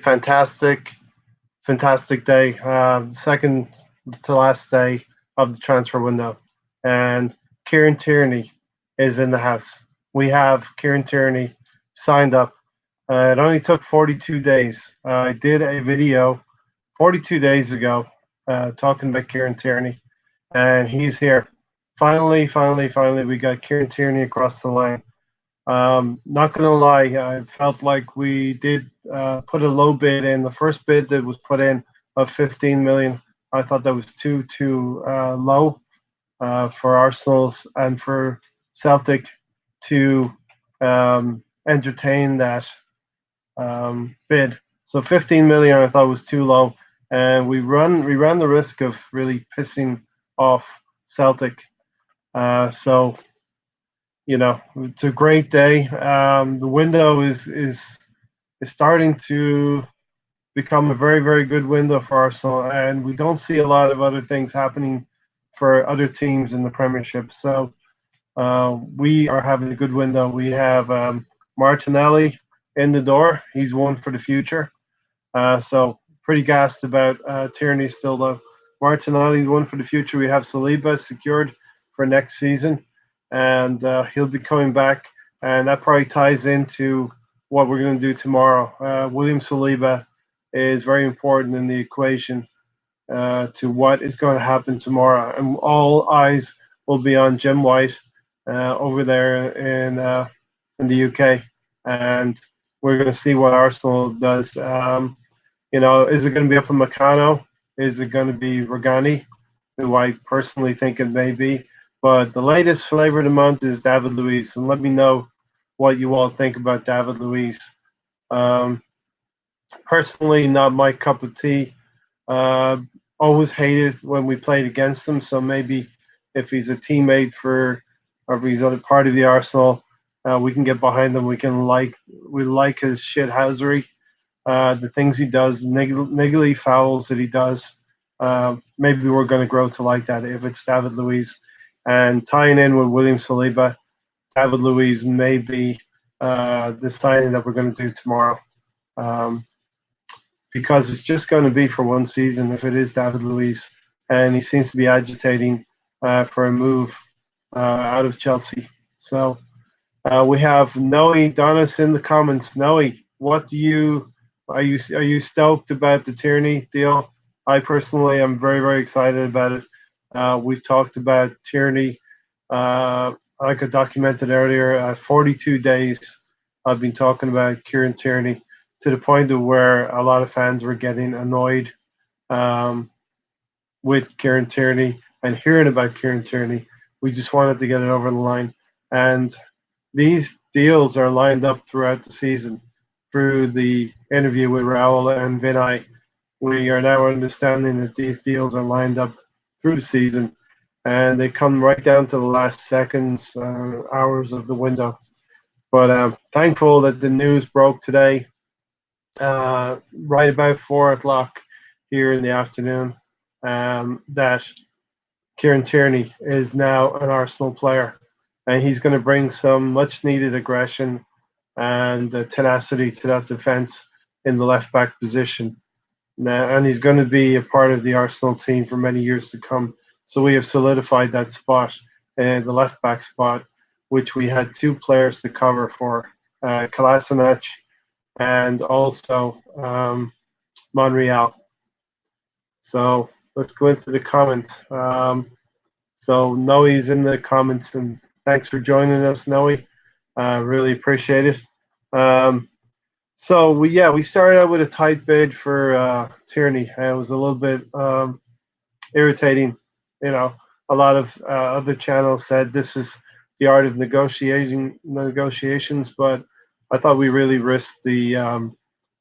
fantastic, fantastic day. The second to last day of the transfer window, and Kieran Tierney is in the house. We have Kieran Tierney signed up. It only took 42 days. I did a video 42 days ago talking about Kieran Tierney, and he's here. Finally, finally, finally, we got Kieran Tierney across the line. Not gonna lie, I felt like we did put a low bid in. The first bid that was put in of 15 million, I thought that was too low for Arsenal's and for Celtic to entertain that bid. So 15 million, I thought was too low, and we ran the risk of really pissing off Celtic. So it's a great day. The window is starting to become a very, very good window for Arsenal, and we don't see a lot of other things happening for other teams in the Premiership. So we are having a good window. We have Martinelli in the door. He's one for the future. So pretty gassed about Tierney still though. Martinelli's one for the future. We have Saliba secured for next season, and he'll be coming back, and that probably ties into what we're going to do tomorrow. William Saliba is very important in the equation to what is going to happen tomorrow, and all eyes will be on Jim White over there in the UK, and we're going to see what Arsenal does. Is it going to be up in Meccano? Is it going to be Regani, who I personally think it may be? But the latest flavor of the month is David Luiz, and let me know what you all think about David Luiz. Um, Personally, not my cup of tea. Uh, Always hated when we played against him, so maybe if he's a teammate or if he's a part of the Arsenal, we can get behind him. We like his shithousery, the things he does, niggly fouls that he does. Maybe we're going to grow to like that if it's David Luiz. And tying in with William Saliba, David Luiz may be the signing that we're going to do tomorrow. Um, because it's just going to be for one season if it is David Luiz. And he seems to be agitating for a move out of Chelsea. So we have Noe Donis in the comments. Noe, what do you are you stoked about the Tierney deal? I personally am very very excited about it. We've talked about Tierney, like I documented earlier. 42 days I've been talking about Kieran Tierney to the point of where a lot of fans were getting annoyed um, with Kieran Tierney and hearing about Kieran Tierney. We just wanted to get it over the line, and these deals are lined up throughout the season. Through the interview with Raul and Vinay, we are now understanding that these deals are lined up through the season, and they come right down to the last seconds, hours of the window. But thankful that the news broke today, right about 4 o'clock here in the afternoon, that Kieran Tierney is now an Arsenal player, and he's going to bring some much needed aggression and tenacity to that defence in the left back position. Now, and he's going to be a part of the Arsenal team for many years to come. So we have solidified that spot, the left back spot, which we had two players to cover for, Kolasinac and also Monreal. So let's go into the comments. So Noe's in the comments, and thanks for joining us, Noe. Really appreciate it. So we started out with a tight bid for Tierney. And it was a little bit irritating. You know, a lot of other channels said this is the art of negotiations, but I thought we really risked the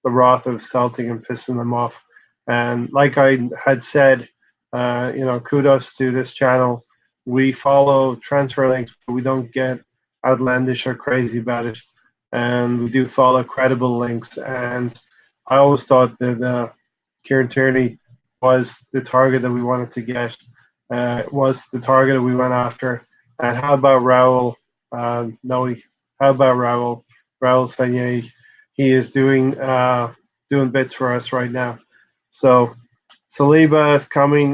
wrath of Celtic and pissing them off. And like I had said, kudos to this channel. We follow transfer links, but we don't get outlandish or crazy about it. And we do follow credible links. And I always thought that Kieran Tierney was the target that we wanted to get. Was the target that we went after. And how about Raul? No, how about Raul? Raul Sanyei. He is doing doing bits for us right now. So Saliba is coming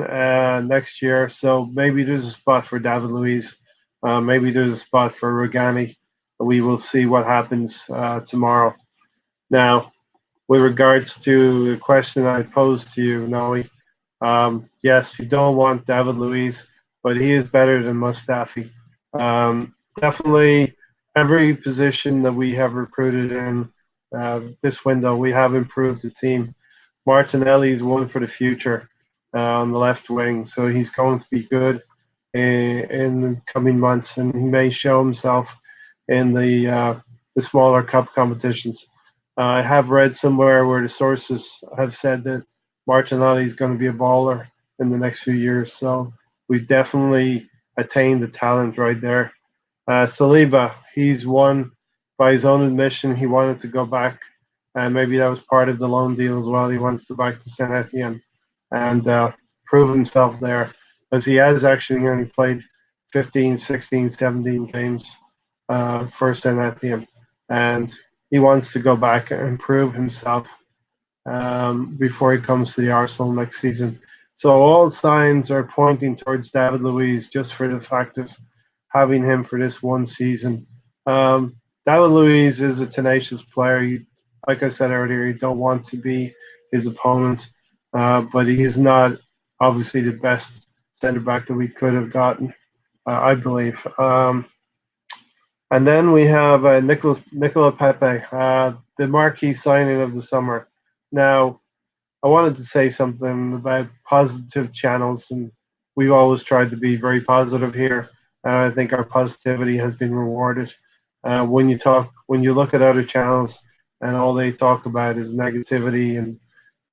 next year, so maybe there's a spot for David Luiz. Maybe there's a spot for Rogani. We will see what happens tomorrow. Now, with regards to the question I posed to you, Noe, yes, you don't want David Luiz, but he is better than Mustafi. Definitely, every position that we have recruited in this window, we have improved the team. Martinelli is one for the future on the left wing, so he's going to be good in the coming months, and he may show himself in the smaller cup competitions. I have read somewhere where the sources have said that Martinelli is going to be a baller in the next few years, so we definitely attained the talent right there. Saliba, he's won by his own admission. He wanted to go back, and maybe that was part of the loan deal as well. He wanted to go back to Saint Etienne and prove himself there, as he has actually only played 15, 16, 17 games for Saint Etienne, and he wants to go back and prove himself before he comes to the Arsenal next season. So all signs are pointing towards David Luiz just for the fact of having him for this one season. David Luiz is a tenacious player. Like I said earlier, you don't want to be his opponent, but he is not obviously the best centre back that we could have gotten, I believe. And then we have Nicola Pepe, the marquee signing of the summer. Now, I wanted to say something about positive channels, and we've always tried to be very positive here. I think our positivity has been rewarded. When you look at other channels, and all they talk about is negativity and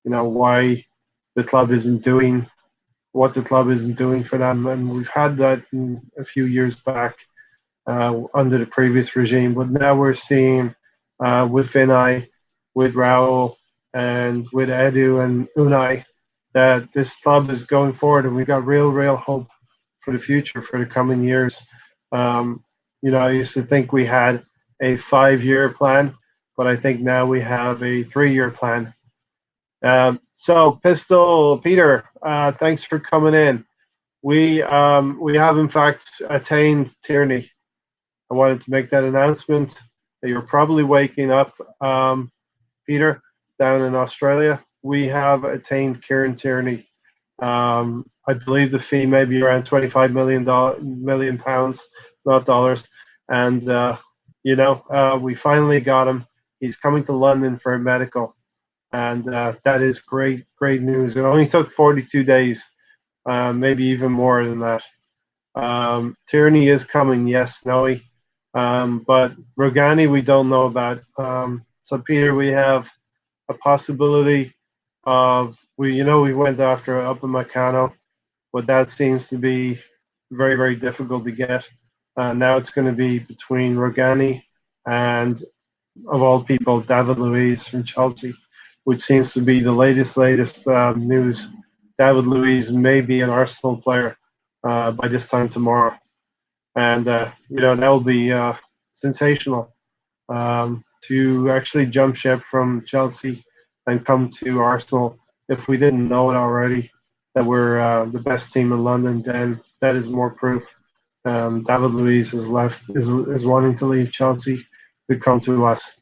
why the club isn't doing what the club isn't doing for them, and we've had that a few years back under the previous regime. But now we're seeing with Vinay, with Raul, and with Edu and Unai that this club is going forward, and we've got real hope for the future, for the coming years. I used to think we had a 5-year plan, but I think now we have a 3-year plan. So, Pistol Peter, thanks for coming in. We have in fact attained Tierney. I wanted to make that announcement. You're probably waking up, Peter, down in Australia. We have attained Kieran Tierney. I believe the fee may be around 25 million pounds, not dollars. And we finally got him. He's coming to London for a medical, and that is great news. It only took 42 days, maybe even more than that. Tierney is coming, yes, Noe. But Rogani, we don't know about. So, Peter, we have a possibility of we went after Upamecano, but that seems to be very difficult to get. Now it's going to be between Rogani and, of all people, David Luiz from Chelsea, which seems to be the latest news. David Luiz may be an Arsenal player by this time tomorrow, and that will be sensational to actually jump ship from Chelsea and come to Arsenal. If we didn't know it already, that we're the best team in London, then that is more proof. David Luiz is wanting to leave Chelsea to come to us.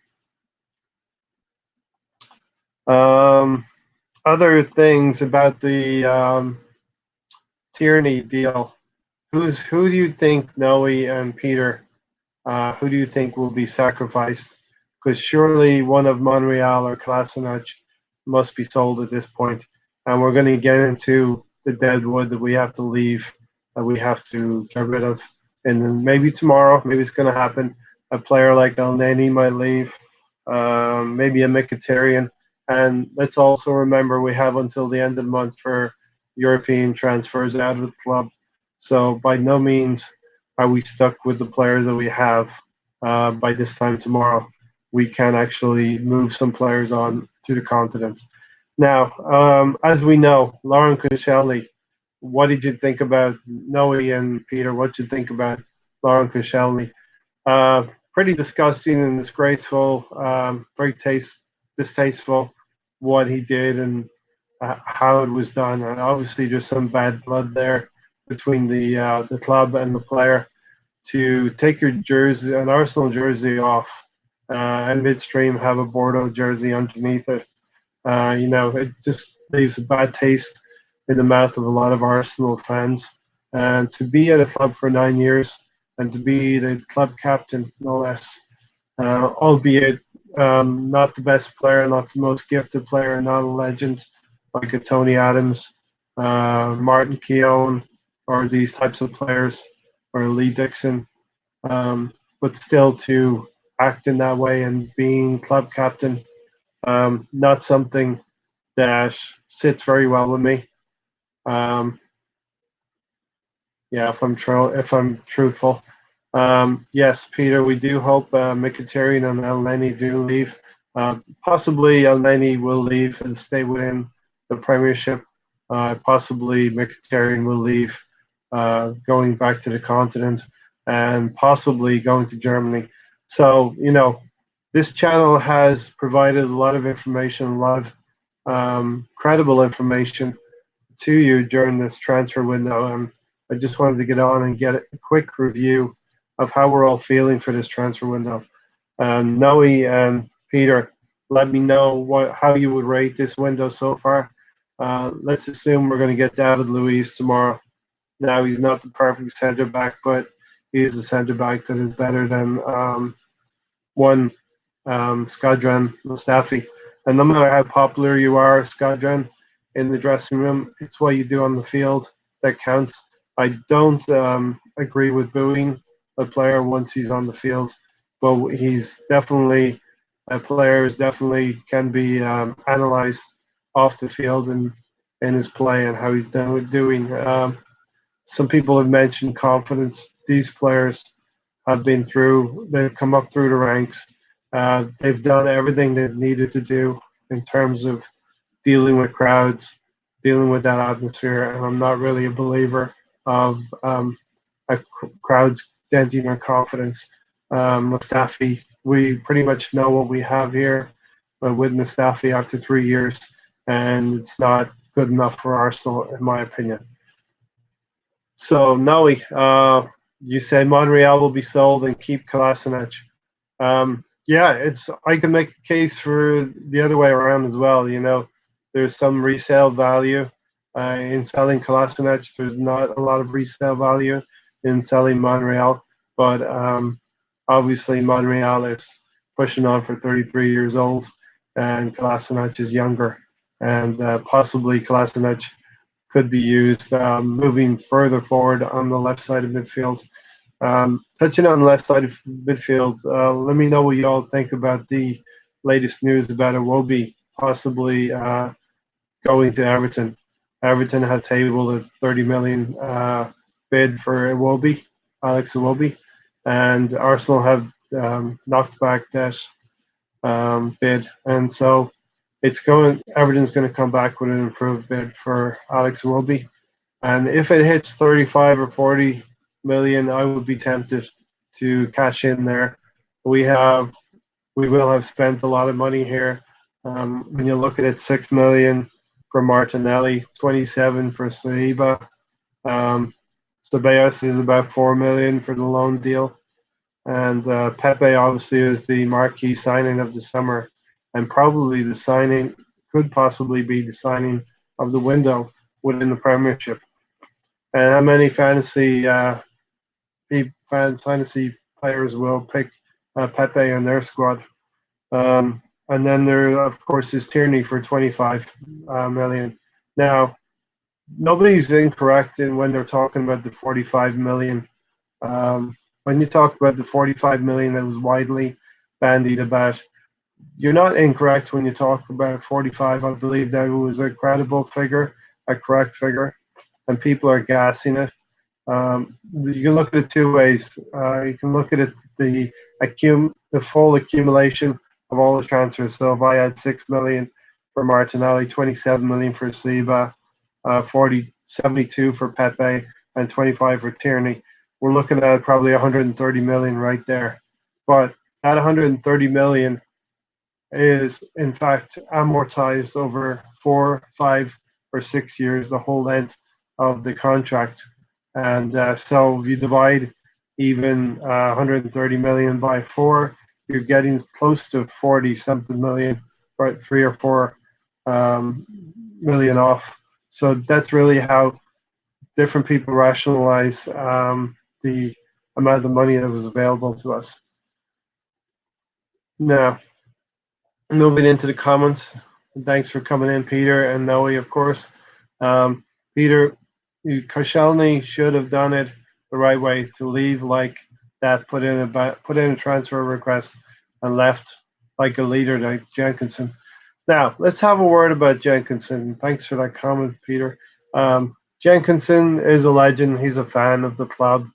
Other things about the Tierney deal. Who do you think, Noe and Peter? Who do you think will be sacrificed? Because surely one of Monreal or Kolasinac must be sold at this point, and we're going to get into the dead wood that we have to leave, that we have to get rid of, and then maybe tomorrow, maybe it's going to happen. A player like El Neni might leave, maybe a Mkhitaryan, and let's also remember we have until the end of the month for European transfers out of the club. So by no means are we stuck with the players that we have by this time tomorrow. We can actually move some players on to the continent. Now, as we know, Lauren Koscielny, what did you think about Noe and Peter? What did you think about Lauren Koscielny? Pretty disgusting and disgraceful, very distasteful what he did and how it was done. And obviously, there's some bad blood there between the club and the player to take your jersey, an Arsenal jersey off, and midstream have a Bordeaux jersey underneath it. It just leaves a bad taste in the mouth of a lot of Arsenal fans. And to be at a club for 9 years and to be the club captain, no less, albeit not the best player, not the most gifted player, not a legend like a Tony Adams, Martin Keown, or these types of players, or Lee Dixon, but still to act in that way and being club captain, not something that sits very well with me. Um, yeah, if I'm truthful. Yes, Peter, we do hope Mkhitaryan and Elneny do leave. Possibly Elneny will leave and stay within the Premiership. Possibly Mkhitaryan will leave, going back to the continent, and possibly going to Germany. So, this channel has provided a lot of information, a lot of credible information to you during this transfer window. And I just wanted to get on and get a quick review of how we're all feeling for this transfer window. Noe and Peter, let me know how you would rate this window so far. Let's assume we're going to get David Luiz tomorrow. Now, he's not the perfect centre back, but he is a centre back that is better than one Skadran Mustafi. And no matter how popular you are, Skadran, in the dressing room, it's what you do on the field that counts. I don't agree with booing a player once he's on the field, but he's definitely a player who definitely can be analysed off the field and in his play and how he's doing. Some people have mentioned confidence. These players they've come up through the ranks. They've done everything they've needed to do in terms of dealing with crowds, dealing with that atmosphere. And I'm not really a believer of crowds denting their confidence. Mustafi, we pretty much know what we have here with Mustafi after 3 years, and it's not good enough for Arsenal, in my opinion. So, Noe, you say Monreal will be sold and keep Kolasinac. Yeah, I can make a case for the other way around as well. There's some resale value in selling Kolasinac. There's not a lot of resale value in selling Monreal, but obviously Monreal is pushing on for 33 years old, and Kolasinac is younger, and possibly Kolasinac could be used moving further forward on the left side of midfield. Touching on the left side of midfield, let me know what you all think about the latest news about Iwobi possibly going to Everton. Everton have tabled a 30 million bid for Alex Iwobi, and Arsenal have knocked back that bid, and so Everton's going to come back with an improved bid for Alex Iwobi. And if it hits 35 or 40 million, I would be tempted to cash in there. We will have spent a lot of money here. When you look at it, 6 million for Martinelli, 27 for Saliba. Ceballos is about 4 million for the loan deal. And Pepe obviously is the marquee signing of the summer, and probably could possibly be the signing of the window within the Premiership. And how many fantasy players will pick Pepe in their squad? And then there, of course, is Tierney for 25 million. Now, nobody's incorrect when they're talking about the 45 million. When you talk about the 45 million that was widely bandied about, you're not incorrect when you talk about 45. I believe that was a credible figure, a correct figure, and people are gassing it. You can look at it two ways. You can look at it the full accumulation of all the transfers. So if I had 6 million for Martinelli, 27 million for Saliba, 72 for Pepe, and 25 for Tierney, we're looking at probably 130 million right there. But that 130 million is in fact amortized over 4, 5, or 6 years, the whole length of the contract. And so if you divide even 130 million by four, you're getting close to 40 something million, right? 3 or 4 million off. So that's really how different people rationalize the amount of money that was available to us. Now, moving into the comments. Thanks for coming in, Peter and Noe, of course. Um, Peter, Koscielny should have done it the right way to leave like that, put in a transfer request, and left like a leader like Jenkinson. Now let's have a word about Jenkinson. Thanks for that comment, Peter. Jenkinson is a legend. He's a fan of the club.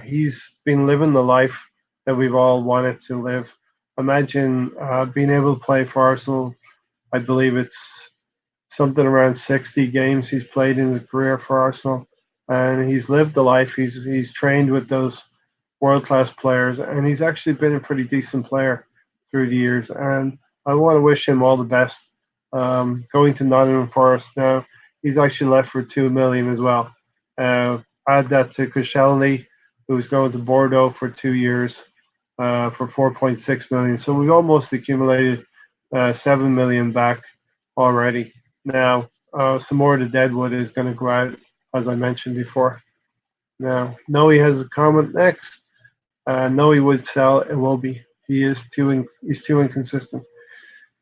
He's been living the life that we've all wanted to live. Imagine being able to play for Arsenal. I believe it's something around 60 games he's played in his career for Arsenal, and he's lived the life. He's trained with those world class players, and he's actually been a pretty decent player through the years. And I want to wish him all the best. Going to Nottingham Forest now, he's actually left for 2 million as well. Uh, Add that to Koscielny, who's going to Bordeaux for 2 years for 4.6 million. So we've almost accumulated 7 million back already. Now, some more of the deadwood is going to go out, as I mentioned before. Now, Noe has a comment next. No, he would sell. It will be. He's too inconsistent.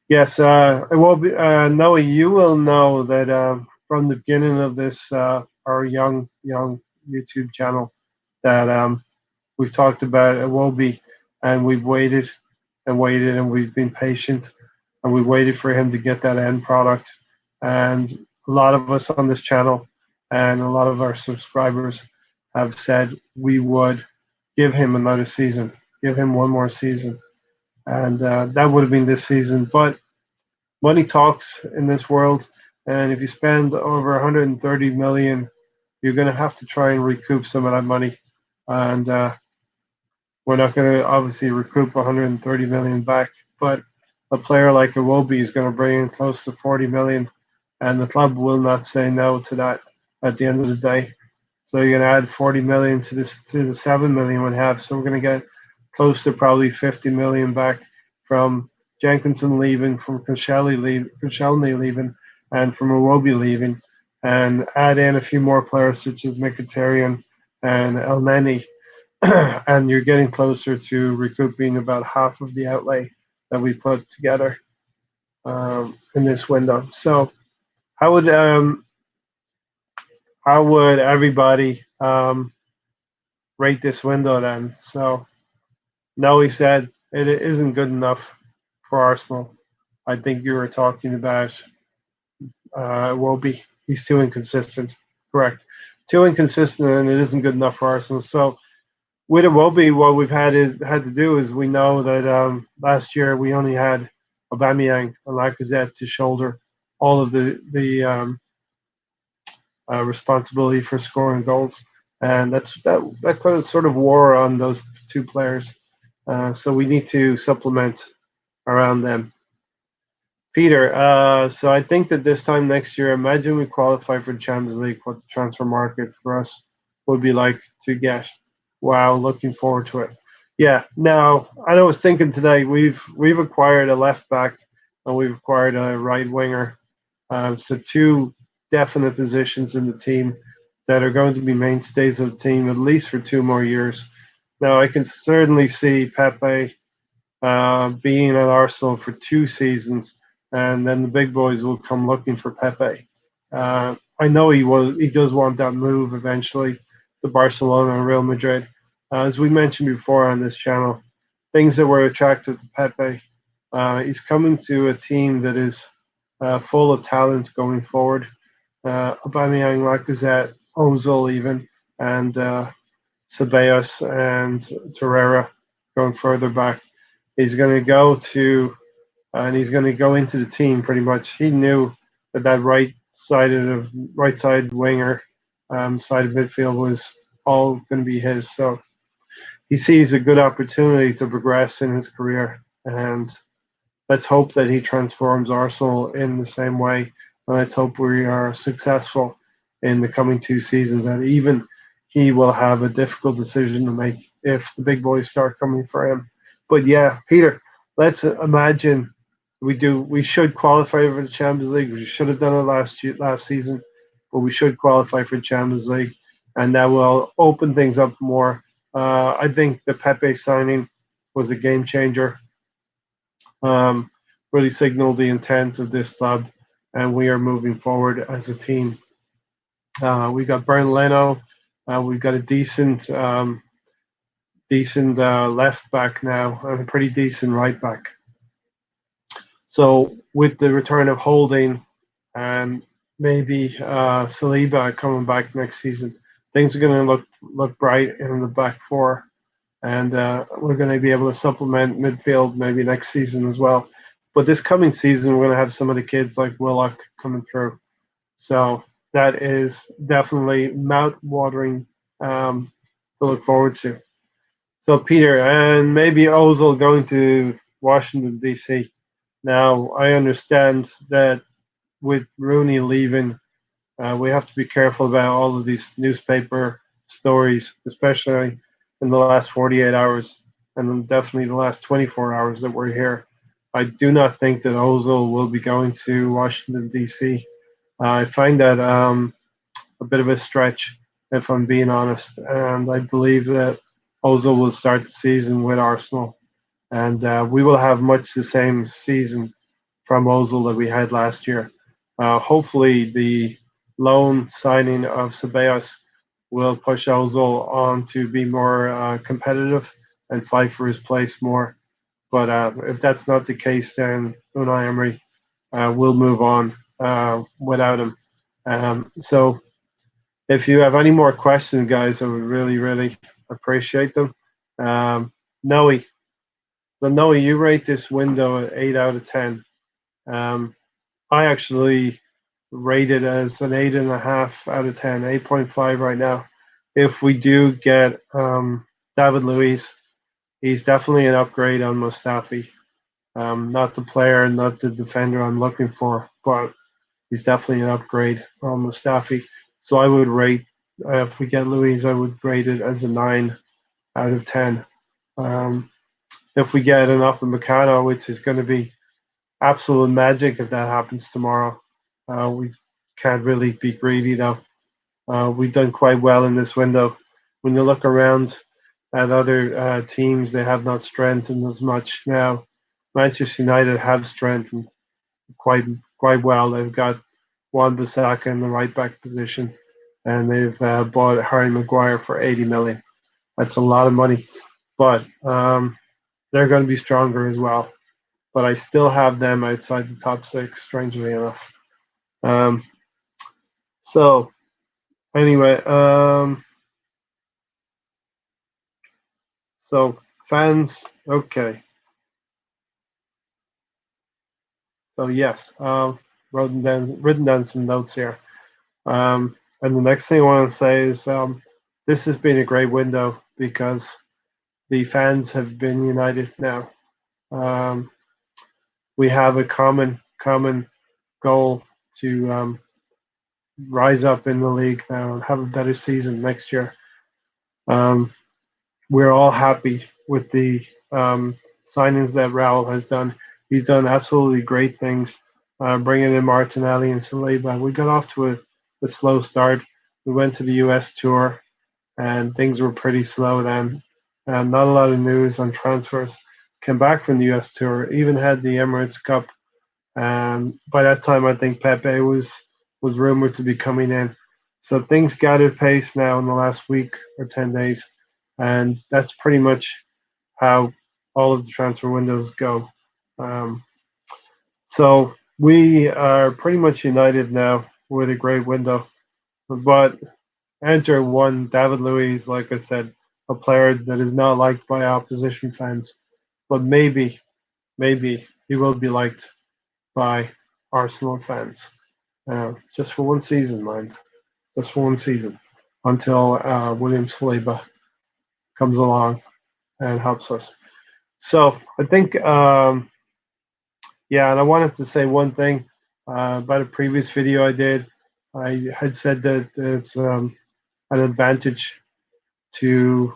Yes, it will be. Noe, you will know that from the beginning of this our young YouTube channel that we've talked about it will be, and we've waited and waited and we've been patient and we waited for him to get that end product. And a lot of us on this channel and a lot of our subscribers have said we would give him another season, give him one more season, and that would have been this season. But money talks in this world, and if you spend over 130 million, you're going to have to try and recoup some of that money, and we're not going to obviously recoup 130 million back, but a player like Iwobi is going to bring in close to 40 million, and the club will not say no to that at the end of the day. So you're going to add 40 million to this to the 7 million we have. So we're going to get close to probably 50 million back from Jenkinson leaving, from Koscielny leaving, and from Iwobi leaving, and add in a few more players such as Mkhitaryan and El Neni, and you're getting closer to recouping about half of the outlay that we put together in this window. So how would um, how would everybody rate this window then? So no, he said it isn't good enough for Arsenal. I think you were talking about Wobie. He's too inconsistent. Correct. Too inconsistent, and it isn't good enough for Arsenal. So with Iwobi, what we've had to do is we know that last year we only had Aubameyang and Lacazette to shoulder all of the responsibility for scoring goals, and that put a sort of war on those two players. So we need to supplement around them. Peter, so I think that this time next year, imagine we qualify for the Champions League, what the transfer market for us would be like to get. Wow, looking forward to it. Yeah. Now, I was thinking today we've acquired a left back and we've acquired a right winger. So two definite positions in the team that are going to be mainstays of the team at least for 2 more years. Now, I can certainly see Pepe being at Arsenal for 2 seasons, and then the big boys will come looking for Pepe. I know he does want that move eventually to Barcelona and Real Madrid. As we mentioned before on this channel, things that were attractive to Pepe. He's coming to a team that is full of talent going forward. Aubameyang, Lacazette, Ozil even, and Ceballos and Torreira going further back. He's going to go to and he's going to go into the team pretty much. He knew that right side winger side of midfield was all going to be his. So he sees a good opportunity to progress in his career, and let's hope that he transforms Arsenal in the same way, and let's hope we are successful in the coming 2 seasons. And even he will have a difficult decision to make if the big boys start coming for him. But yeah, Peter, let's imagine we do. We should qualify for the Champions League. We should have done it last season, but we should qualify for the Champions League, and that will open things up more. I think the Pepe signing was a game changer. Um, really signaled the intent of this club, and we are moving forward as a team. We got Bernd Leno. We've got a decent left back now, and a pretty decent right back. So with the return of Holding and maybe Saliba coming back next season, things are going to look bright in the back four, and we're going to be able to supplement midfield maybe next season as well. But this coming season, we're going to have some of the kids like Willock coming through. So that is definitely mouth-watering to look forward to. So Peter, and maybe Ozil going to Washington D.C. Now I understand that with Rooney leaving, we have to be careful about all of these newspaper stories, especially in the last 48 hours and then definitely the last 24 hours that we're here. I do not think that Ozil will be going to Washington D.C. I find that a bit of a stretch, if I'm being honest. And I believe that Ozil will start the season with Arsenal, and we will have much the same season from Ozil that we had last year. Hopefully, the loan signing of Ceballos will push Ozil on to be more competitive and fight for his place more. But if that's not the case, then Unai Emery will move on without him. So if you have any more questions, guys, I would really, really appreciate them. Noe, so Noe, you rate this window at 8 out of 10. Um, I actually rate it as an 8.5 out of 10, 8.5 right now. If we do get David Luiz, he's definitely an upgrade on Mustafi. Not the player, not the defender I'm looking for, but he's definitely an upgrade on Mustafi. So I would rate, if we get Luiz, I would rate it as a 9 out of 10. Um, if we get an Upamecano, which is going to be absolute magic if that happens tomorrow, we can't really be greedy though. We've done quite well in this window. When you look around at other teams, they have not strengthened as much now. Manchester United have strengthened quite quite well. They've got Juan Bissaka in the right back position, and they've bought Harry Maguire for 80 million. That's a lot of money, but they're going to be stronger as well. But I still have them outside the top six, strangely enough. Um, so anyway, so fans, okay. So yes, written down some notes here. And the next thing I want to say is this has been a great window because the fans have been united now. Um, we have a common goal to rise up in the league now and have a better season next year. Um, we're all happy with the signings that Raul has done. He's done absolutely great things, bringing in Martinelli and Saliba. We got off to a slow start. We went to the US tour, and things were pretty slow then. Not a lot of news on transfers. Came back from the US tour, even had the Emirates Cup. By that time, I think Pepe was rumored to be coming in. So things gathered pace now in the last week or 10 days, and that's pretty much how all of the transfer windows go. Um, so we are pretty much united now with a great window. But enter one David Luiz, like I said, a player that is not liked by opposition fans, but maybe he will be liked by Arsenal fans. Just for one season, mind. Just for one season. Until William Saliba comes along and helps us. So I think Yeah, and I wanted to say one thing about a previous video I did. I had said that it's an advantage to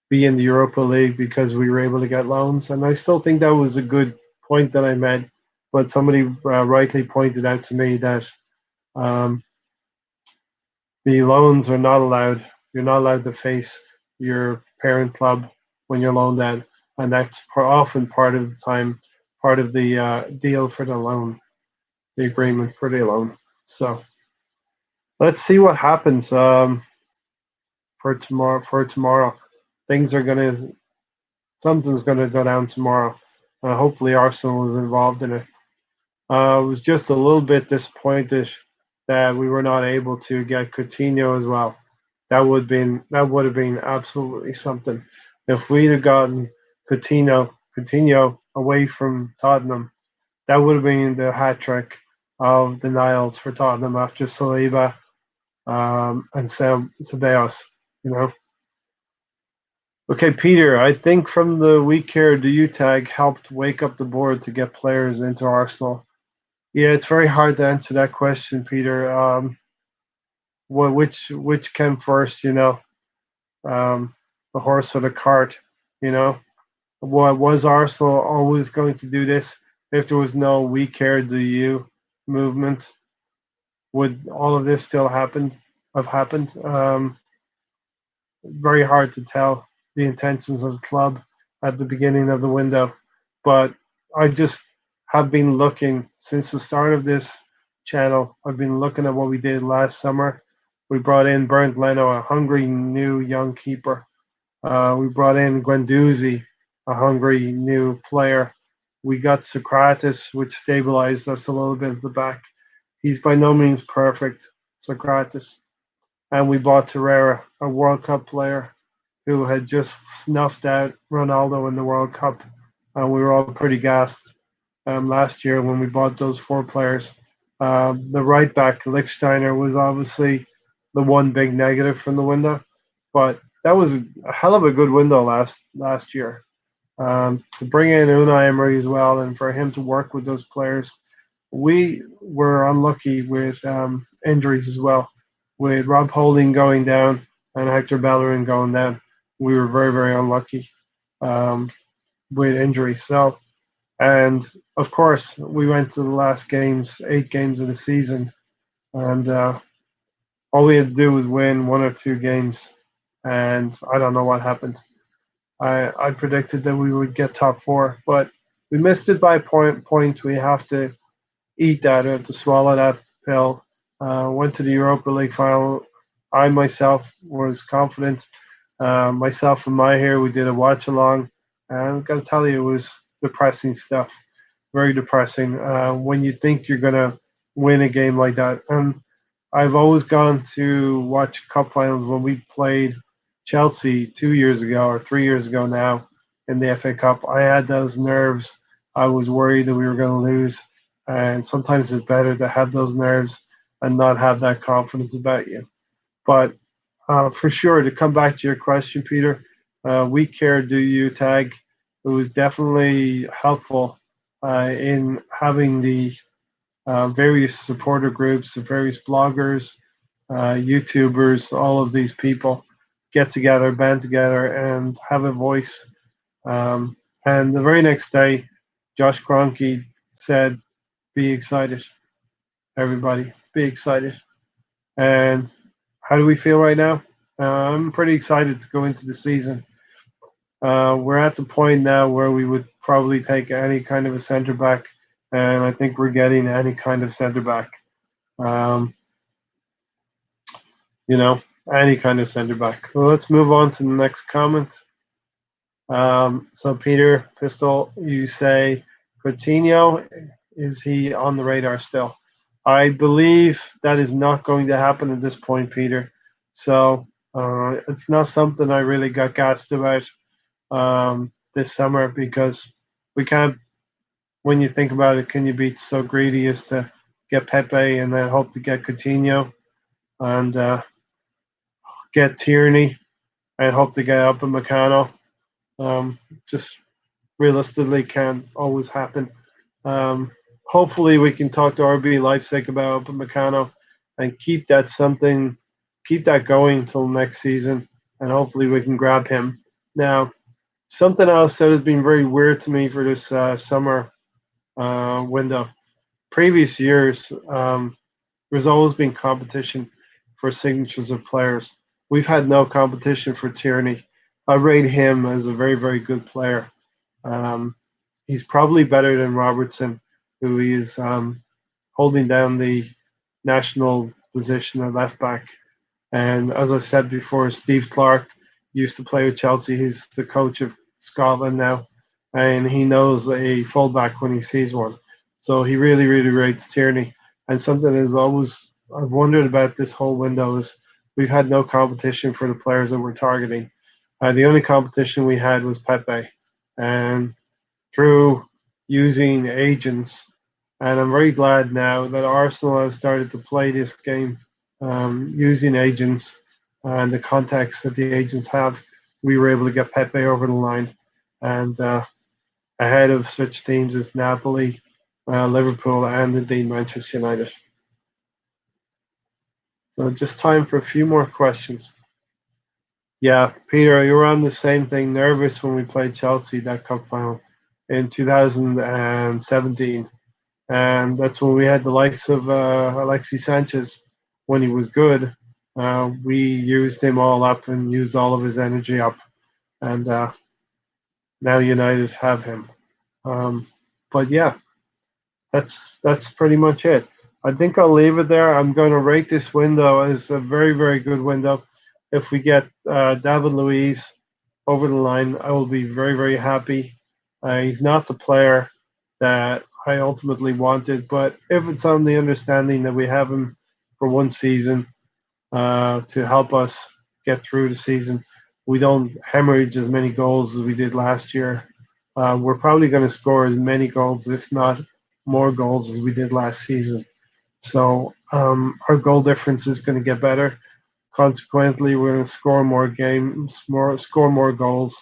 be in the Europa League because we were able to get loans, and I still think that was a good point that I made. But somebody rightly pointed out to me that um, the loans are not allowed. You're not allowed to face your parent club when you're loaned out, and that's often part of the time, part of the deal for the loan, the agreement for the loan. So let's see what happens for tomorrow. For tomorrow, things are gonna something's gonna go down tomorrow. Hopefully, Arsenal is involved in it. I was just a little bit disappointed that we were not able to get Coutinho as well. That would have been absolutely something. If we'd have gotten Coutinho away from Tottenham, that would have been the hat trick of the Niles for Tottenham after Saliba and Ceballos. You know. Okay, Peter. I think from the week here, the U tag helped wake up the board to get players into Arsenal. Yeah, it's very hard to answer that question, Peter. Which came first? The horse or the cart? You know, what was Arsenal always going to do this? If there was no "We Care Do You" movement, would all of this still have happened? Very hard to tell the intentions of the club at the beginning of the window, but I just have been looking since the start of this channel. I've been looking at what we did last summer. We brought in Bernd Leno, a hungry new young keeper. We brought in Guendouzi, a hungry new player. We got Socrates, which stabilized us a little bit at the back. He's by no means perfect, Socrates. And we bought Torreira, a World Cup player who had just snuffed out Ronaldo in the World Cup. And we were all pretty gassed last year when we bought those four players. The right back, Lichtsteiner, was obviously the one big negative from the window, but that was a hell of a good window last year. To bring in Unai Emery as well, and for him to work with those players, we were unlucky with injuries as well. With Rob Holding going down and Hector Bellerin going down, we were very, very unlucky um, with injuries. So, and of course, we went to the last games, 8 games of the season, and all we had to do was win one or two games, and I don't know what happened. I predicted that we would get top four, but we missed it by a point. We have to eat that or to swallow that pill. Went to the Europa League final. I myself was confident. Myself and my here, we did a watch along, and I've got to tell you, it was depressing stuff. Very depressing. When you think you're gonna win a game like that, and I've always gone to watch cup finals when we played Chelsea 2 years ago or 3 years ago now in the FA Cup. I had those nerves. I was worried that we were going to lose, and sometimes it's better to have those nerves and not have that confidence about you. But for sure, to come back to your question, Peter, we care do you tag? It was definitely helpful in having the various supporter groups, the various bloggers, YouTubers, all of these people get together, band together, and have a voice. And the very next day, Josh Kroenke said, "Be excited, everybody, be excited." And how do we feel right now? I'm pretty excited to go into the season. We're at the point now where we would probably take any kind of a centre back, and I think we're getting any kind of centre back. Um, you know, any kind of centre back. So let's move on to the next comment. So Peter Pistol, you say Coutinho, is he on the radar still? I believe that is not going to happen at this point, Peter. So it's not something I really got gassed about this summer because we can't. When you think about it, can you be so greedy as to get Pepe and then hope to get Coutinho and get Tierney and hope to get up a Meccano? Just realistically can't always happen. Um, Hopefully, we can talk to RB Leipzig about Upamecano and keep that going until next season, and hopefully we can grab him. Now, something else that has been very weird to me for this summer window. Previous years, there's always been competition for signatures of players. We've had no competition for Tierney. I rate him as a very, very good player. Um, he's probably better than Robertson, who is holding down the national position at left back. And as I said before, Steve Clark used to play with Chelsea. He's the coach of Scotland now, and he knows a fullback when he sees one. So he really, really rates Tierney. And something is always I've wondered about this whole window is we've had no competition for the players that we're targeting. The only competition we had was Pepe, and through using agents, and I'm very glad now that Arsenal has started to play this game using agents and the contacts that the agents have. We were able to get Pepe over the line, and ahead of such teams as Napoli, Liverpool, and indeed Manchester United. So just time for a few more questions. Yeah, Peter, you were on the same thing. Nervous when we played Chelsea that cup final in 2017. And that's when we had the likes of Alexis Sanchez when he was good. We used him all up and used all of his energy up, and now United have him. Um, but yeah, that's pretty much it. I think I'll leave it there. I'm going to rate this window as a very, very good window. If we get David Luiz over the line, I will be very, very happy. He's not the player that I ultimately wanted, but if it's on the understanding that we have him for one season to help us get through the season, we don't hemorrhage as many goals as we did last year. We're probably going to score as many goals, if not more goals, as we did last season. So our goal difference is going to get better. Consequently, we're going to score more games, score more goals,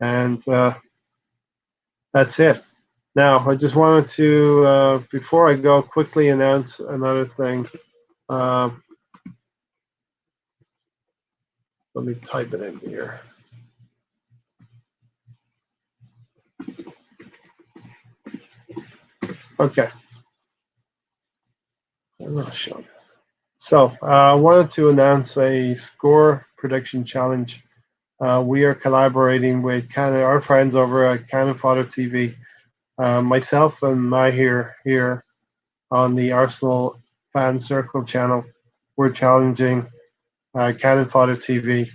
and that's it. Now, I just wanted to, before I go, quickly announce another thing. Uh, Let me type it in here. Okay, I'm going to show this. So, I wanted to announce a score prediction challenge. We are collaborating with our friends over at Cannon Fodder TV. Myself and Mahir here on the Arsenal Fan Circle channel. We're challenging Cannon Fodder TV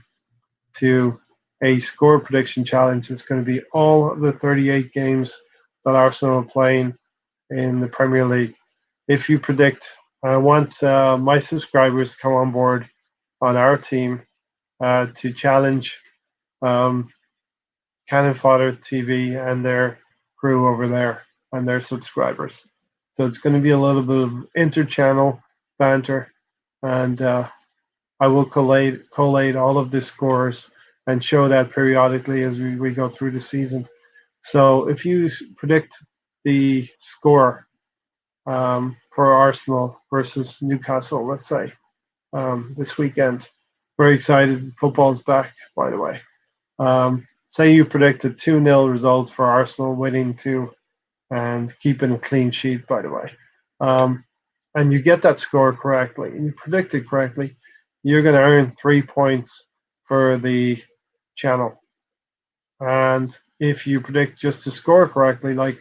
to a score prediction challenge. It's going to be all of the 38 games that Arsenal are playing in the Premier League. If you predict, I want my subscribers to come on board on our team to challenge um, Cannon Fodder TV and their crew over there and their subscribers. So it's going to be a little bit of inter-channel banter, and I will collate all of the scores and show that periodically as we go through the season. So if you predict the score for Arsenal versus Newcastle, let's say, this weekend, very excited. Football's back, by the way. Say you predict a 2-0 result for Arsenal, winning two and keeping a clean sheet, by the way. Um, and you get that score correctly and you predict it correctly, you're going to earn 3 points for the channel. And if you predict just the score correctly, like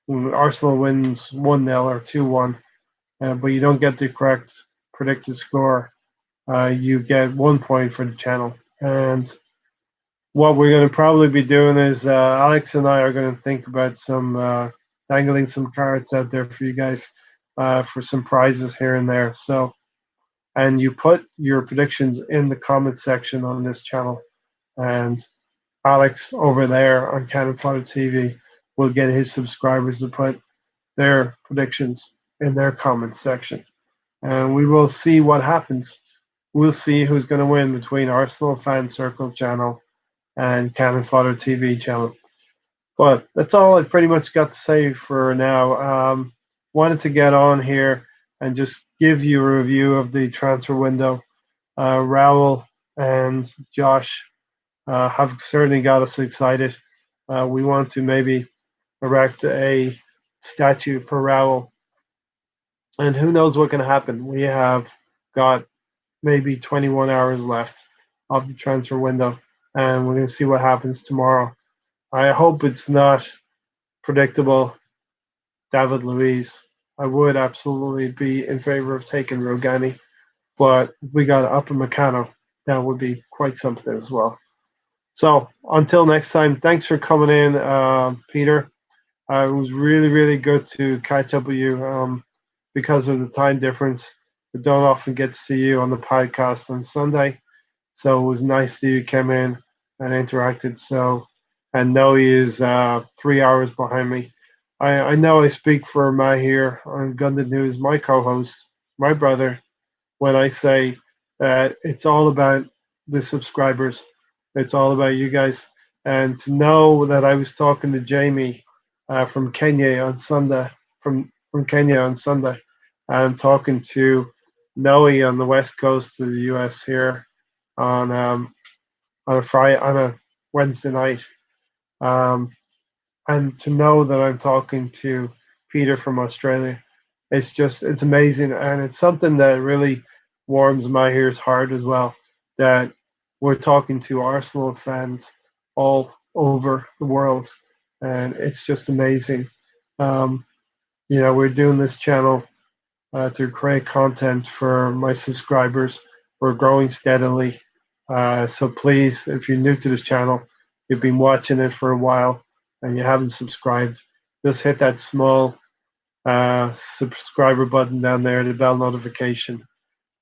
Arsenal wins 1-0 or 2-1, but you don't get the correct predicted score, you get 1 point for the channel. And what we're going to probably be doing is Alex and I are going to think about some dangling some cards out there for you guys for some prizes here and there. So, and you put your predictions in the comment section on this channel, and Alex over there on Cannon Fodder TV will get his subscribers to put their predictions in their comment section, and we will see what happens. We'll see who's going to win between Arsenal Fan Circle channel and Cannon Fodder TV channel. But that's all I pretty much got to say for now. Wanted to get on here and just give you a review of the transfer window. Raul and Josh have certainly got us excited. We want to maybe erect a statue for Raul, and who knows what can happen. We have got maybe 21 hours left of the transfer window, and we're going to see what happens tomorrow. I hope it's not predictable David Luiz. I would absolutely be in favor of taking Rogani, but we got Upper Meccano. That would be quite something as well. So until next time, thanks for coming in, Peter. It was really, really good to catch up with you because of the time difference. I don't often get to see you on the podcast on Sunday. So it was nice that you came in and interacted. So, and Noe is 3 hours behind me. I know I speak for Mahir on Gundam News, my co-host, my brother, when I say that it's all about the subscribers. It's all about you guys. And to know that I was talking to Jamie from Kenya on Sunday, from Kenya on Sunday, and talking to Noe on the west coast of the US here on a Friday on a Wednesday night, um, and to know that I'm talking to Peter from Australia, it's amazing, and it's something that really warms my ears heart as well. That we're talking to Arsenal fans all over the world, and it's just amazing. Um, we're doing this channel to create content for my subscribers. We're growing steadily. So please, if you're new to this channel, you've been watching it for a while and you haven't subscribed, just hit that small subscriber button down there, the bell notification,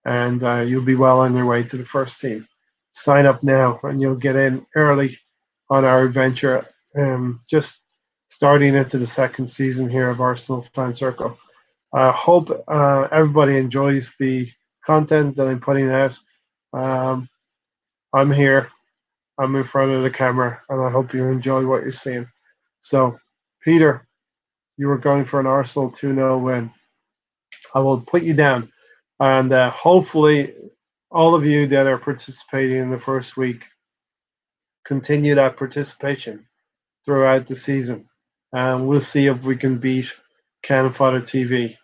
and you'll be well on your way to the first team. Sign up now and you'll get in early on our adventure, just starting into the second season here of Arsenal Fan Circle. I hope everybody enjoys the content that I'm putting out. Um, I'm here, I'm in front of the camera, and I hope you enjoy what you're seeing. So, Peter, you were going for an Arsenal 2-0 win. I will put you down, and hopefully, all of you that are participating in the first week continue that participation throughout the season. And we'll see if we can beat Cannon Fodder TV.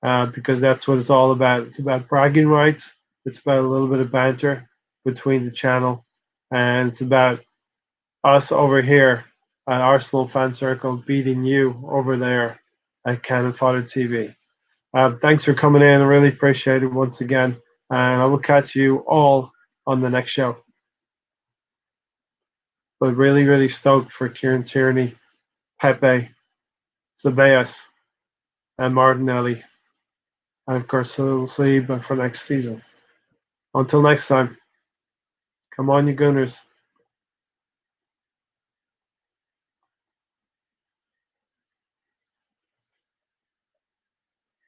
Because that's what it's all about. It's about bragging rights. It's about a little bit of banter between the channel, and it's about us over here at Arsenal Fan Circle beating you over there at Cannon Fodder TV. Thanks for coming in. I really appreciate it once again, and I will catch you all on the next show. But really, really stoked for Kieran Tierney, Pepe, Ceballos, and Martinelli, and of course, we'll see you for next season. Until next time. Come on, you Gunners.